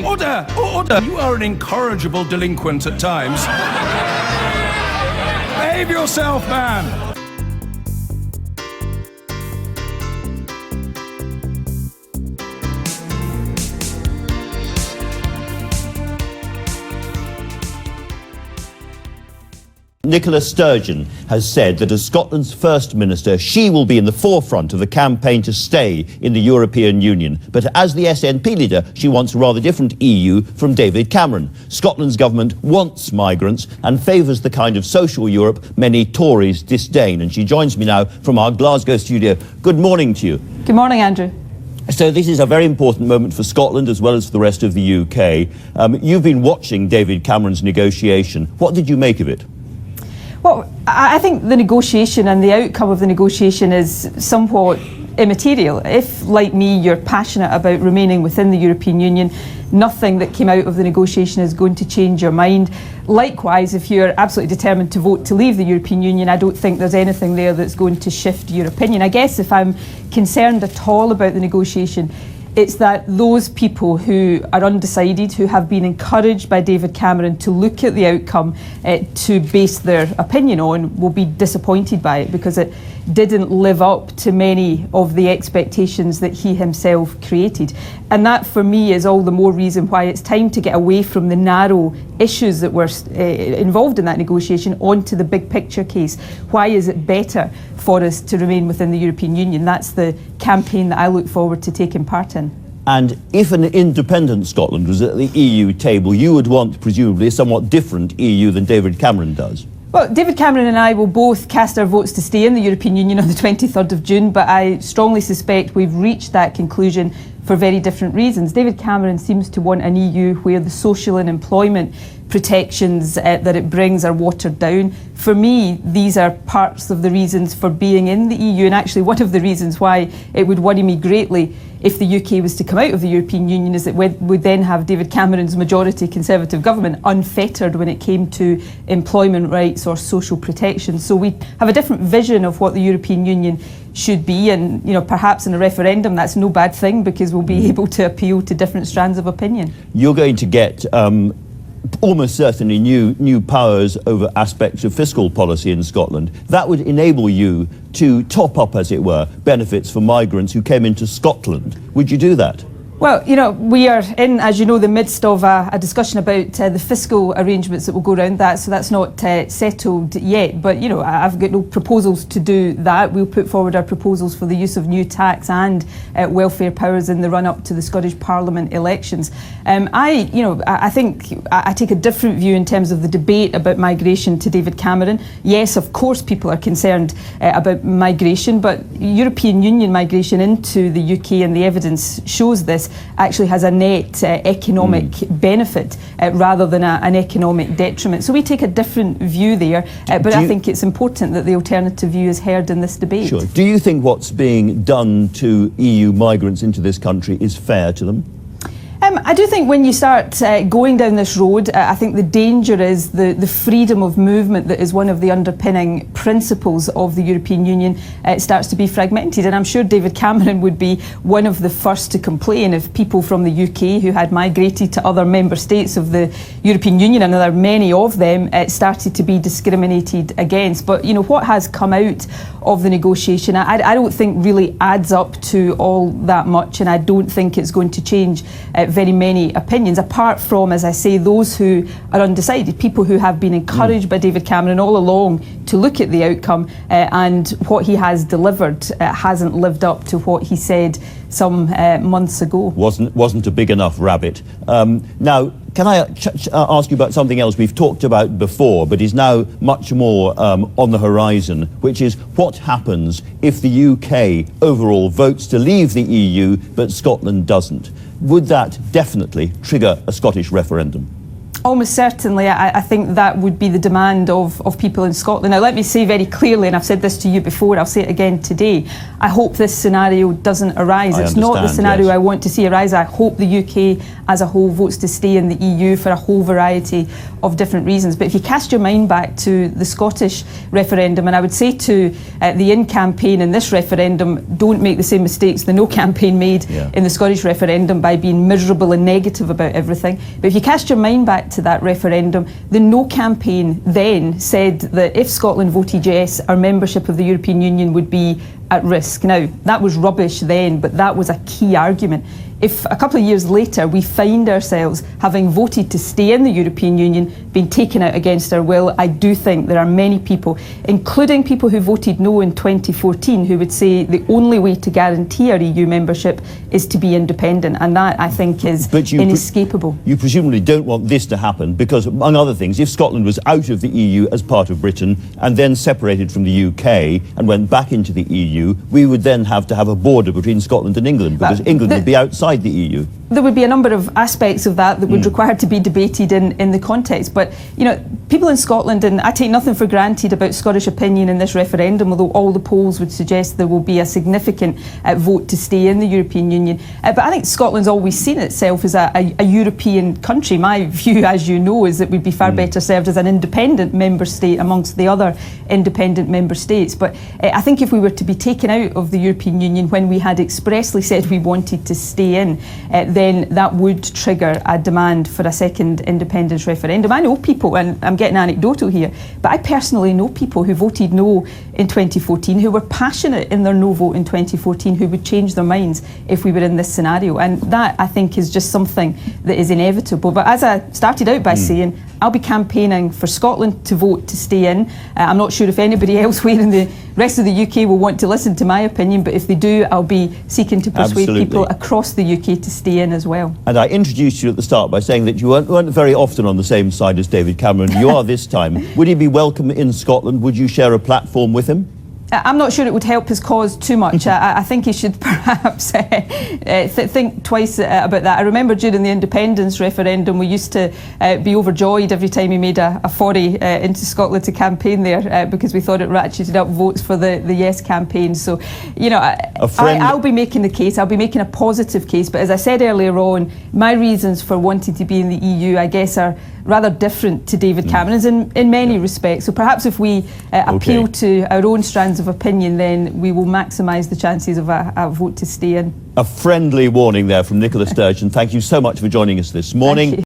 Order! Order! You are an incorrigible delinquent at times. Behave yourself, man! Nicola Sturgeon has said that as Scotland's First Minister, she will be in the forefront of the campaign to stay in the European Union. But as the SNP leader, she wants a rather different EU from David Cameron. Scotland's government wants migrants and favours the kind of social Europe many Tories disdain. And she joins me now from our Glasgow studio. Good morning to you. Good morning, Andrew. So this is a very important moment for Scotland as well as for the rest of the UK. You've been watching David Cameron's negotiation. What did you make of it? Well, I think the negotiation and the outcome of the negotiation is somewhat immaterial. If, like me, you're passionate about remaining within the European Union, nothing that came out of the negotiation is going to change your mind. Likewise, if you're absolutely determined to vote to leave the European Union, I don't think there's anything there that's going to shift your opinion. I guess if I'm concerned at all about the negotiation, it's that those people who are undecided, who have been encouraged by David Cameron to look at the outcome to base their opinion on, will be disappointed by it because it didn't live up to many of the expectations that he himself created. And that, for me, is all the more reason why it's time to get away from the narrow issues that were involved in that negotiation onto the big picture case. Why is it better for us to remain within the European Union? That's the campaign that I look forward to taking part in. And if an independent Scotland was at the EU table, you would want, presumably, a somewhat different EU than David Cameron does. Well, David Cameron and I will both cast our votes to stay in the European Union on the 23rd of June, but I strongly suspect we've reached that conclusion for very different reasons. David Cameron seems to want an EU where the social and employment protections that it brings are watered down. For me, these are parts of the reasons for being in the EU, and actually one of the reasons why it would worry me greatly if the UK was to come out of the European Union is that we'd then have David Cameron's majority Conservative government unfettered when it came to employment rights or social protection. So we have a different vision of what the European Union should be, and perhaps in a referendum that's no bad thing because we'll be able to appeal to different strands of opinion. You're going to get almost certainly new powers over aspects of fiscal policy in Scotland. That would enable you to top up, as it were, benefits for migrants who came into Scotland. Would you do that? Well, we are in, as you know, the midst of a discussion about the fiscal arrangements that will go around that, so that's not settled yet. But, I've got no proposals to do that. We'll put forward our proposals for the use of new tax and welfare powers in the run-up to the Scottish Parliament elections. I think I take a different view in terms of the debate about migration to David Cameron. Yes, of course, people are concerned about migration, but European Union migration into the UK, and the evidence shows this, actually has a net economic benefit rather than an economic detriment. So we take a different view there, but I think it's important that the alternative view is heard in this debate. Sure. Do you think what's being done to EU migrants into this country is fair to them? I do think when you start going down this road, I think the danger is the freedom of movement that is one of the underpinning principles of the European Union starts to be fragmented. And I'm sure David Cameron would be one of the first to complain if people from the UK who had migrated to other member states of the European Union, and there are many of them, started to be discriminated against. But, what has come out of the negotiation, I don't think really adds up to all that much, and I don't think it's going to change very many opinions, apart from, as I say, those who are undecided, people who have been encouraged by David Cameron all along to look at the outcome, and what he has delivered hasn't lived up to what he said some months ago. Wasn't a big enough rabbit. Now, can I ask you about something else we've talked about before, but is now much more on the horizon, which is what happens if the UK overall votes to leave the EU, but Scotland doesn't? Would that definitely trigger a Scottish referendum? Almost certainly, I think that would be the demand of people in Scotland. Now, let me say very clearly, and I've said this to you before, I'll say it again today, I hope this scenario doesn't arise. It's not the scenario I want to see arise. I hope the UK as a whole votes to stay in the EU for a whole variety of different reasons. But if you cast your mind back to the Scottish referendum, and I would say to the In campaign in this referendum, don't make the same mistakes the No campaign made in the Scottish referendum by being miserable and negative about everything. But if you cast your mind back to that referendum, the No campaign then said that if Scotland voted yes, our membership of the European Union would be at risk. Now, that was rubbish then, but that was a key argument. If a couple of years later we find ourselves having voted to stay in the European Union, being taken out against our will, I do think there are many people, including people who voted no in 2014, who would say the only way to guarantee our EU membership is to be independent, and that, I think, is inescapable. You presumably don't want this to happen because, among other things, if Scotland was out of the EU as part of Britain and then separated from the UK and went back into the EU, we would then have to have a border between Scotland and England, because England would be outside the EU. There would be a number of aspects of that would require to be debated in the context. But, you know, people in Scotland, and I take nothing for granted about Scottish opinion in this referendum, although all the polls would suggest there will be a significant vote to stay in the European Union. But I think Scotland's always seen itself as a European country. My view, as you know, is that we'd be far better served as an independent member state amongst the other independent member states. But I think if we were to be taken out of the European Union when we had expressly said we wanted to stay in, then that would trigger a demand for a second independence referendum. I know people, and I'm getting anecdotal here, but I personally know people who voted no in 2014, who were passionate in their no vote in 2014, who would change their minds if we were in this scenario. And that, I think, is just something that is inevitable. But as I started out by saying, I'll be campaigning for Scotland to vote to stay in. I'm not sure if anybody elsewhere in the rest of the UK will want to listen to my opinion, but if they do, I'll be seeking to persuade people across the UK to stay in as well. And I introduced you at the start by saying that you weren't very often on the same side as David Cameron. You are this time. Would he be welcome in Scotland? Would you share a platform with him? I'm not sure it would help his cause too much. I think he should perhaps think twice about that. I remember during the independence referendum, we used to be overjoyed every time he made a foray into Scotland to campaign there because we thought it ratcheted up votes for the Yes campaign. So, you know, I'll be making the case. I'll be making a positive case. But as I said earlier on, my reasons for wanting to be in the EU, I guess, are rather different to David Cameron's in many respects. So perhaps if we appeal to our own strands of opinion, then we will maximise the chances of a vote to stay in. A friendly warning there from Nicola Sturgeon. Thank you so much for joining us this morning.